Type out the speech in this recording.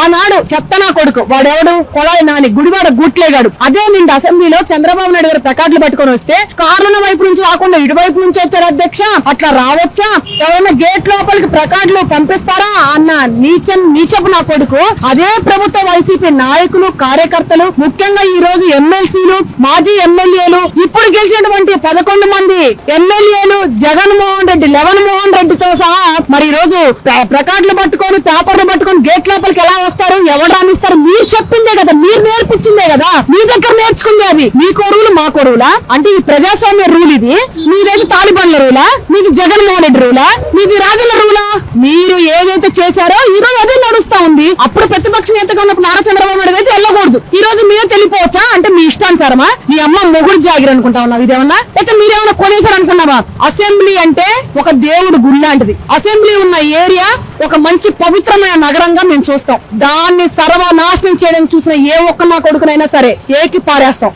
ఆనాడు చెత్తనా కొడుకు వాడెవడు కొడాలి నాని గుడివాడ గూట్లేగాడు. అదే నిండు అసెంబ్లీలో చంద్రబాబు నాయుడు గారు ప్లకార్డులు పట్టుకొని వస్తే కార్ల వైపు నుంచి రాకుండా ఇటువైపు నుంచి వచ్చారు అధ్యక్ష, అట్లా రావచ్చా, ఎవరైనా గేట్ లోపలికి ప్లకార్డులు పంపిస్తారా అన్న నీచపు నా కొడుకు. అదే ప్రభుత్వ వైసీపీ నాయకులు కార్యకర్తలు, ముఖ్యంగా ఈ రోజు ఎమ్మెల్సీలు, మాజీ ఎమ్మెల్యేలు, ఇప్పుడు గెలిచినటువంటి 11 మంది ఎమ్మెల్యేలు, జగన్మోహన్ రెడ్డి, మోహన్ రెడ్డితో సహా మరి ఈ రోజు ప్లకార్డులు పట్టుకొని పేపర్లు పట్టుకొని గేట్ లోపలికి ఎలా వస్తారు, ఎవరు రానిస్తారు? మీరు చెప్పిందే కదా, మీరు నేర్పించిందే కదా, మీ దగ్గర నేర్చుకుంది అది. మీ కొరువులు మా కొరువులా? అంటే ఈ ప్రజాస్వామ్య రూల్ ఇది. మీదైతే తాలిబాన్ల రూలా, మీకు జగన్మోహన్ రెడ్డి రూలా, మీకు రాజుల రూలా? మీరు ఏదైతే చేశారో ఈ రోజు అదే నడుస్తా ఉంది. అప్పుడు ప్రతిపక్ష నేతగా ఉన్నప్పుడు నారా చంద్రబాబు నాయుడు అయితే వెళ్ళకూడదు, ఈ రోజు మీరే తెలిపోవచ్చా? అంటే మీ ఇష్టానుసారమా? మీ అమ్మ మొగుడు జాగిరి అనుకుంటా ఉన్నావు ఇదేమన్నా, అయితే మీరేమన్నా కొనేసారు అనుకున్నావా? అసెంబ్లీ అంటే ఒక దేవుడు గుడి లాంటిది. అసెంబ్లీ ఉన్న ఏరియా ఒక మంచి పవిత్రమైన నగరంగా మేము చూస్తాం. దాన్ని సర్వనాశనం చేయడానికి చూసిన ఏ ఒక్క నా కొడుకునైనా సరే ఏకి పారేస్తాం.